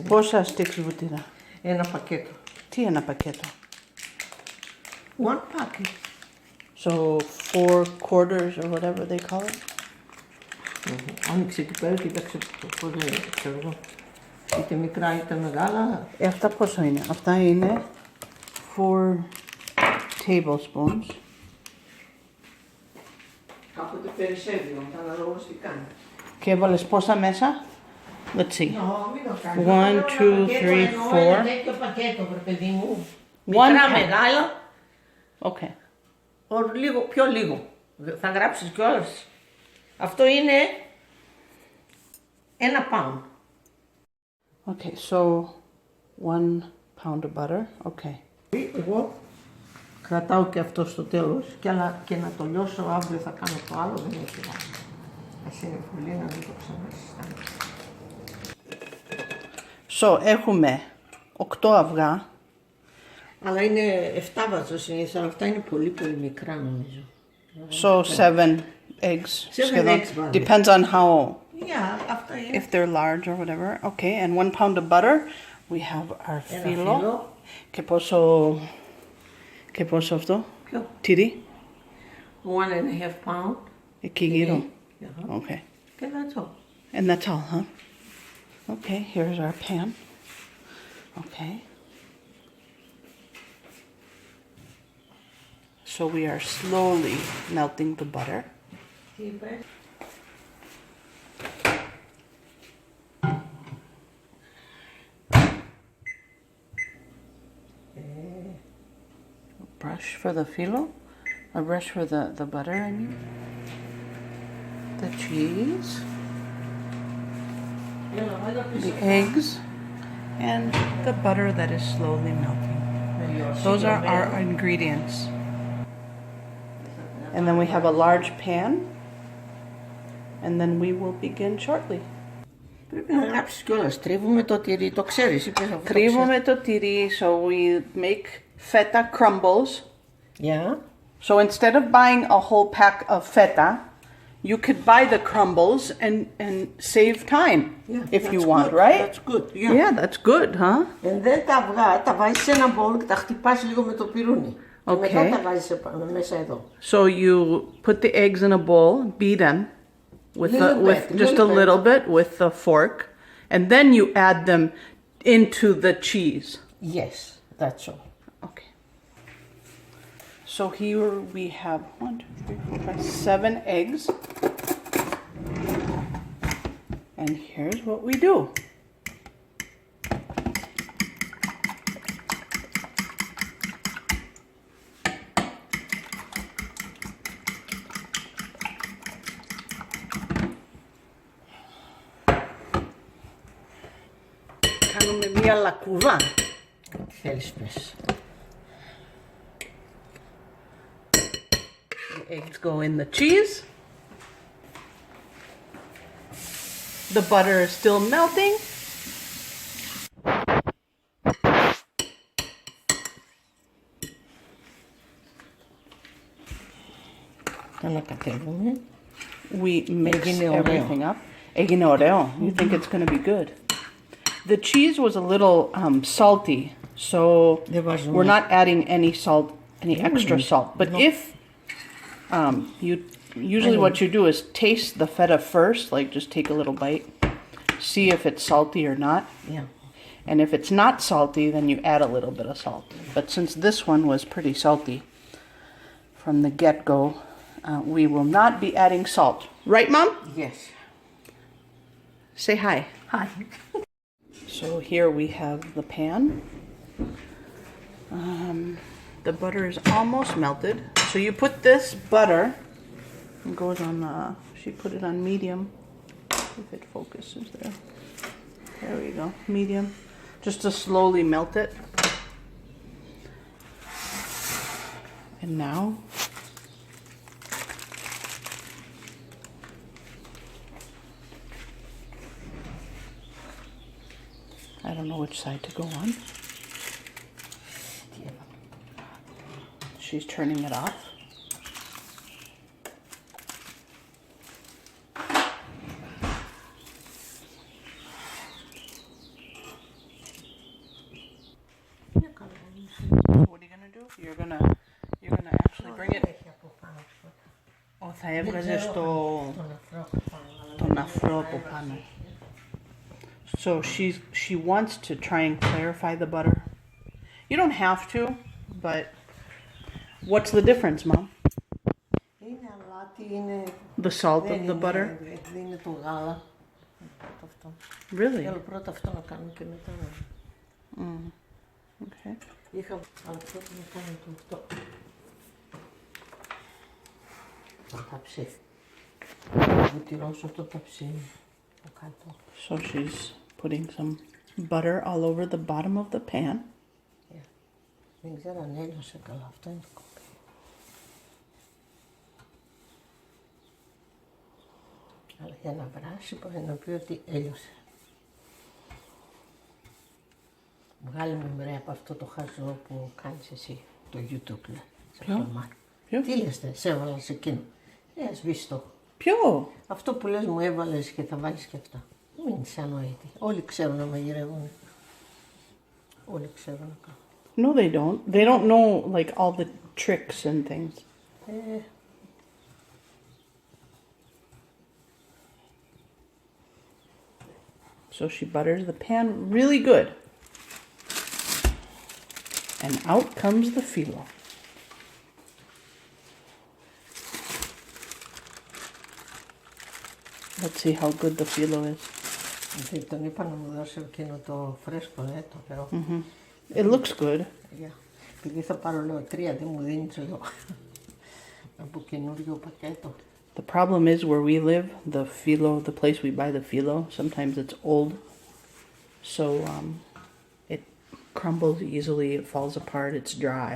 Πόσα sticks βούτυρα? Ένα πακέτο. Τι ένα πακέτο? One packet. So 4 quarters or whatever they call it. Άνοιξε εκεί πέρα, κοίταξε πώς λέγεται, ξέρω εγώ. Είτε μικρά είτε μεγάλα. Αυτά πόσο είναι? Αυτά είναι 4 tablespoons. Κάποτε περισσεύει, αναλόγως τι κάνει. Και έβαλες πόσα μέσα? Let's see. Μην το κάνεις. 1, 2, 3, 4. Ένα τέτοιο πακέτο, βρε παιδί μου. Μικρά, pack. μεγάλα. Okay. Λίγο, πιο λίγο. Θα γράψεις κιόλας. Αυτό είναι 1 pound. Okay, so 1 pound of butter. Okay. Εγώ κρατάω και αυτό στο τέλος και να το λιώσω αύριο θα κάνω το άλλο, δεν έχει βάση. Ας είναι πολύ να μην το ξανασυστάμε. So, έχουμε 8 αυγά. Αλλά είναι 7 βάζω συνήθως, αλλά αυτά είναι πολύ πολύ μικρά νομίζω. So 7 eggs. 7 eggs βάλε. Depends on how, Αυτά είναι. if they're large or whatever. Okay, and 1 pound of butter. We have our fyllo. Και πόσο αυτό? Ποιο? Τυρί. 1.5 pound. Εκεί γύρω. Yeah. Okay. Και that's all. And that's all, huh? Okay, here's our pan. Okay. So we are slowly melting the butter. Τι είπες? Brush for the fyllo, a brush for the butter, I mean. The cheese, the eggs, and the butter that is slowly melting. Those are our ingredients. And then we have a large pan, and then we will begin shortly. Πρέπει να γράψεις κιόλας. Τρίβουμε το τυρί, το ξέρεις. Είπες αυτό. Τρίβουμε το τυρί, so we make feta crumbles. Yeah. So instead of buying a whole pack of feta, you could buy the crumbles and save time if you want, right? That's good. Yeah. Yeah, that's good, huh? And then τα αυγά τα βάζεις σε ένα μπολ και τα χτυπάς λίγο με το πυρούνι. Okay. Και μετά τα βάζεις μέσα εδώ. So you put the eggs in a bowl, beat them with just a little bit with the fork, and then you add them into the cheese. Yes, that's all. Okay. So here we have 7 eggs. And here's what we do. Κάνουμε μία λακκούβα. Ό,τι θέλεις πες. The eggs go in the cheese. The butter is still melting. Τα ανακατεύουμε. We mix everything up. Έγινε ωραίο. You think it's going to be good. The cheese was a little salty, so we're not adding any salt, any extra salt. But if usually what you do is taste the feta first, like just take a little bite, see if it's salty or not. Yeah. And if it's not salty, then you add a little bit of salt. But since this one was pretty salty from the get-go, we will not be adding salt. Right, Mom? Yes. Say hi. Hi. So here we have the pan. The butter is almost melted. So you put this butter, it goes on, she put it on medium, if it focuses there. There we go, medium. Just to slowly melt it. And now, I don't know which side to go on. She's turning it off. You're gonna actually bring it. Έχει από πάνω φώτα. Oh, θα έβγαζες Τον αφρό από πάνω. τον αφρό από πάνω. So she wants to try and clarify the butter. You don't have to, but what's the difference, Mom? Είναι αλάτι, είναι... The salt δεν of the butter? Δεν είναι το γάλα. Αυτό. Really? Θέλω πρώτα αυτό να κάνω και μετά να... Okay. Είχα... Αλλά πρώτα να κάνω το αυτό. Το ταψί. Να βουτυρώσω το ταψί. Το κάτω. So she's putting some butter all over the bottom of the pan. Δεν ξέρω αν έλειωσε καλά. Αυτό είναι το κόμπι. Αλλά για να βράσει μπορεί να πει ότι έλειωσε. Βγάλε μου μερέα από αυτό το χαζό που κάνεις εσύ, το YouTube. Ποιο? Τι λες, σε έβαλα σε εκείνο. Σβήσει το. Ποιο? Αυτό που λες μου έβαλες και θα βάλεις και αυτά. Μην είσαι ανόητη. Όλοι ξέρουν να μαγειρεύουν. Όλοι ξέρουν να κάνουν. No, they don't. They don't know like all the tricks and things. So she butters the pan really good. And out comes the fyllo. Let's see how good the fyllo is. Τον είπα να μου δώσει εκείνο το φρέσκο, το pero. It looks good. Επειδή θα πάρω, λέω, 3, δεν μου δίνεις, λέω, από καινούριο πακέτο. The problem is where we live, the fyllo, the place we buy the fyllo, sometimes it's old. So it crumbles easily, it falls apart, it's dry.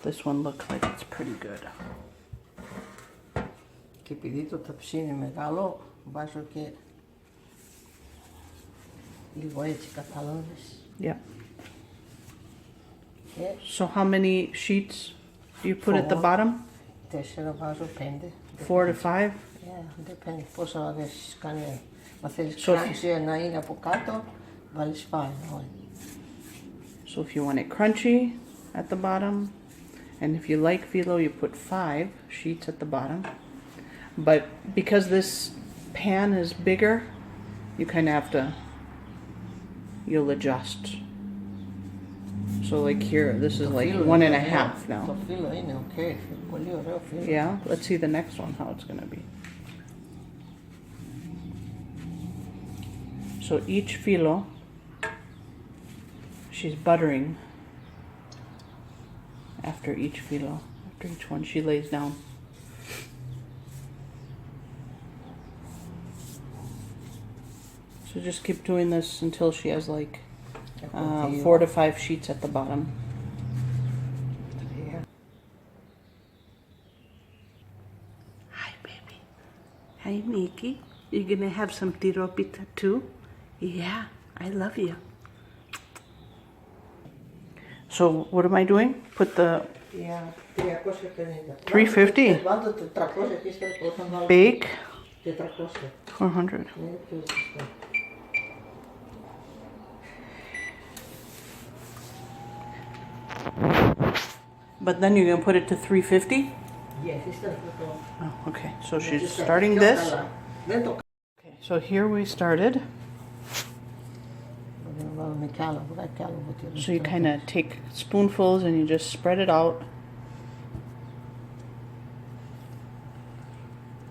This one looks like it's pretty good. Και επειδή το ταψί είναι μεγάλο, βάζω και λίγο έτσι, κατάλαβες. Yeah. So how many sheets do you put at the bottom? 4 βάζω, 5. 4 to 5? Depende πόσο αρέσεις κάνει. Μα θέλεις crunchy να είναι από κάτω, βάλεις 5. So if you want it crunchy at the bottom, and if you like fyllo, you put 5 sheets at the bottom. But because this pan is bigger, you kind of have to, you'll adjust. So like here, this is like 1.5 now. Το φύλλο είναι okay. Πολύ ωραίο φύλλο. Yeah, let's see the next one, how it's gonna be. So each fyllo, she's buttering after each fyllo. After each one, she lays down. So just keep doing this until she has like 4 to 5 sheets at the bottom. Hi, baby. Hi, Mickey. You're gonna have some Tiropita too? Yeah, I love you. So what am I doing? Put the 350. Bake 400. But then you're gonna put it to 350? Yes, Oh, okay. So she's starting this. Okay, so here we started. So you kind of take spoonfuls and you just spread it out.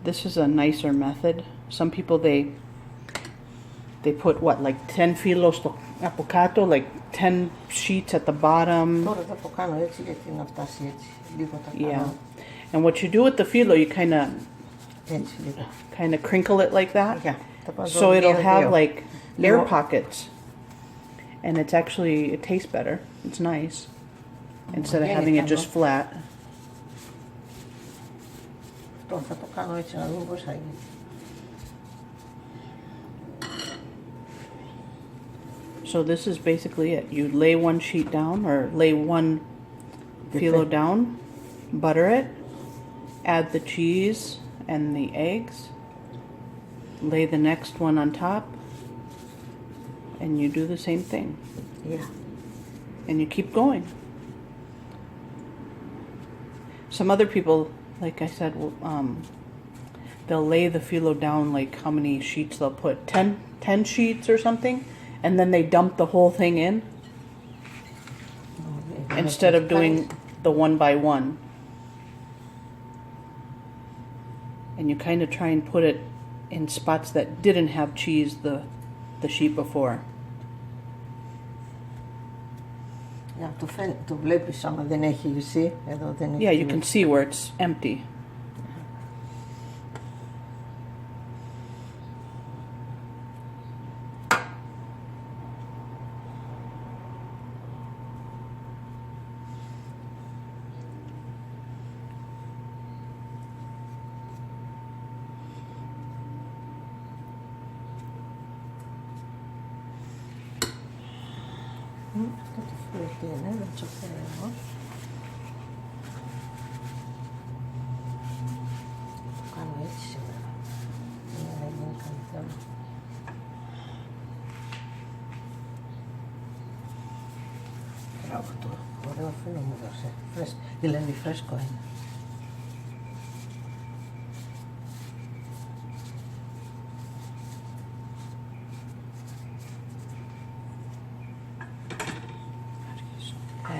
This is a nicer method. Some people they put what, like 10 fyllos από κάτω, like 10 sheets at the bottom. Τώρα θα το κάνω έτσι γιατί να φτάσει έτσι. Λίγο τα Yeah. κάνω. And what you do with the fyllo, you Έτσι λίγο. kind of crinkle it like that. Yeah. So it'll have like air pockets. And it's actually, it tastes better. It's nice. Instead of having it just flat. Αυτό θα το κάνω έτσι να δούμε πώς θα γίνει. So this is basically it. You lay one sheet down or lay one fyllo down, butter it, add the cheese and the eggs, lay the next one on top, and you do the same thing. Yeah. And you keep going. Some other people, like I said, they'll lay the fyllo down, like how many sheets they'll put, 10 sheets or something, and then they dump the whole thing in instead of doing the one by one. And you kind of try and put it in spots that didn't have cheese the sheet before. Για το βλέπεις άμα δεν έχει, you see, εδώ δεν έχει. Yeah, you can see where it's empty. Αυτό το φύλλο τι είναι, δεν το ξέρω. Το κάνω έτσι σήμερα. Για να γίνει καλύτερο. Μπράβο το, ωραίο φύλλο μου δώσε. Δηλαδή φρέσκο είναι.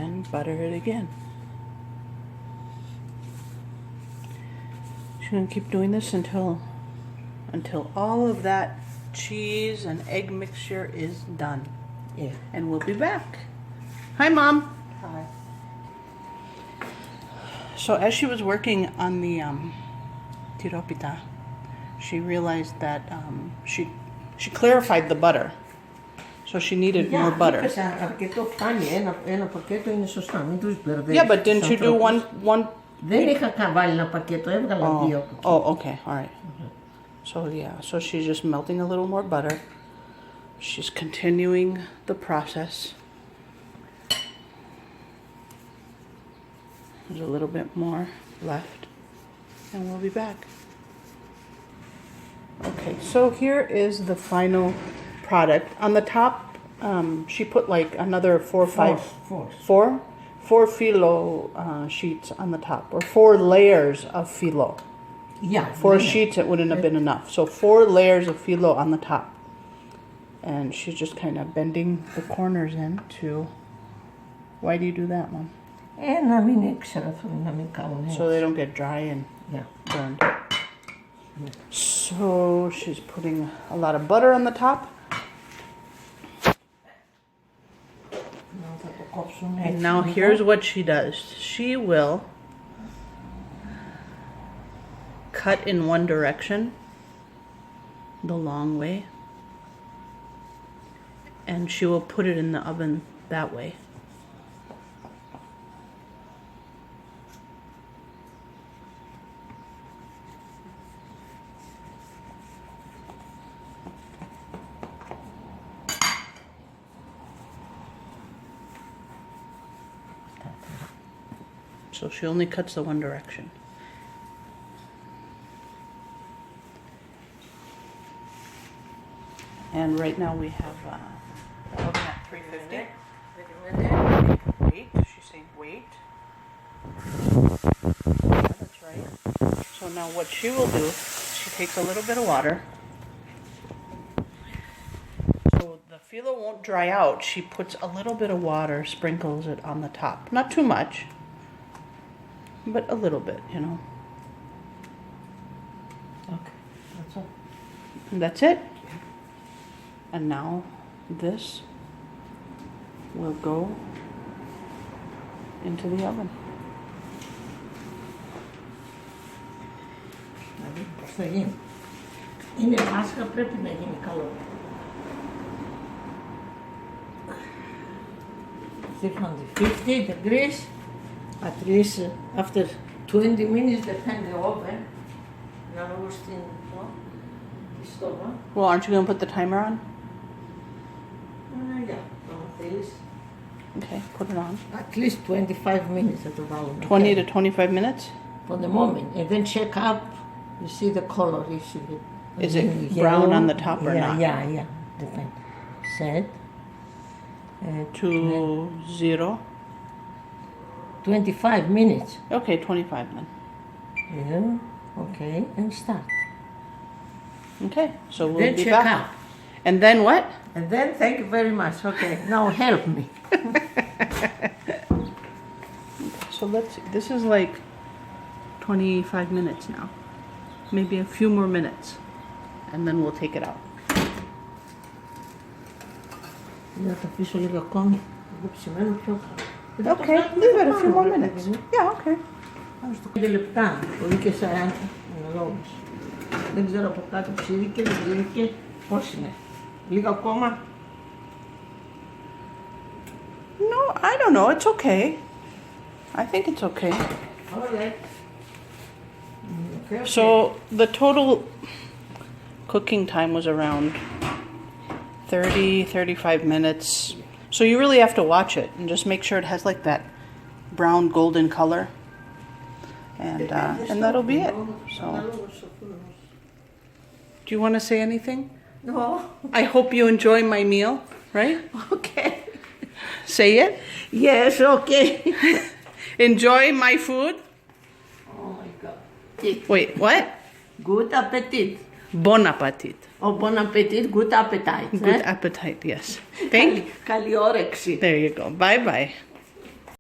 And butter it again. She's going to keep doing this until all of that cheese and egg mixture is done. Yeah. And we'll be back. Hi, Mom. Hi. So as she was working on the Tiropita, she realized that she clarified the butter. So she needed more butter. Αρκετό φτάνει, ένα πακέτο είναι σωστά, μην τους μπερδεύεις. Yeah, but didn't you do one? Δεν είχα βάλει ένα πακέτο, έβγαλα δύο. Oh, okay, all right. So yeah, so she's just melting a little more butter. She's continuing the process. There's a little bit more left, and we'll be back. Okay, so here is the final product. On the top, she put like another four fyllo sheets on the top, or 4 layers of fyllo. Yeah. 4 sheets, it wouldn't have been enough. So 4 layers of fyllo on the top. And she's just kind of bending the corners in to... Why do you do that, Mom? Να μην έξερα, να μην κάνουν έτσι. So they don't get dry and burned. So she's putting a lot of butter on the top. And now here's what she does. She will cut in one direction, the long way, and she will put it in the oven that way. So she only cuts the one direction. And right now we have the oven at 350. Wait, she's saying wait. Yeah, that's right. So now what she will do, she takes a little bit of water. So the fyllo won't dry out. She puts a little bit of water, sprinkles it on the top. Not too much, but a little bit, you know. Okay, that's all. And that's it. And now this will go into the oven. Να δείτε πώς θα γίνει. Είναι Πάσχα, πρέπει να γίνει καλό. 350 degrees, at least after 20 minutes, depend the oven. Να βγω στην στόμα. Well, aren't you going to put the timer on? Yeah, please. Okay, put it on. At least 25 minutes at the bottom. 20 to 25 minutes? For the moment. And then check up, you see the color. Is it brown on the top or not? Yeah. Depend. Set. 2-0. 25 minutes. Okay, 25 then. Yeah, okay, and start. Okay, so we'll Then be check back. out. And then what? And then thank you very much. Okay, now help me. So let's see. This is like 25 minutes now. Maybe a few more minutes. And then we'll take it out. Να το αφήσω λίγο ακόμη. Εγώ ψημένω πιο καλά. Okay, leave it a few more minutes. Yeah, okay. Πάμε στο 5 λεπτά, πολύ και 40 αναλόγως. Δεν ξέρω από κάτω ψήθηκε, δεν ψήθηκε, πώς είναι. Λίγο ακόμα. No, I don't know. It's okay. I think it's okay. Ωραία. Okay. So the total cooking time was around 35 minutes. So you really have to watch it and just make sure it has like that brown golden color. And that'll be it. So do you want to say anything? No. I hope you enjoy my meal, right? Okay. Say it. Yes, okay. Enjoy my food. Oh my God. Wait, what? Good appetite. Bon appetit. Oh, bon appetit, good appetite. Good appetite, yes. Thank you. Καλή όρεξη. There you go. Bye bye.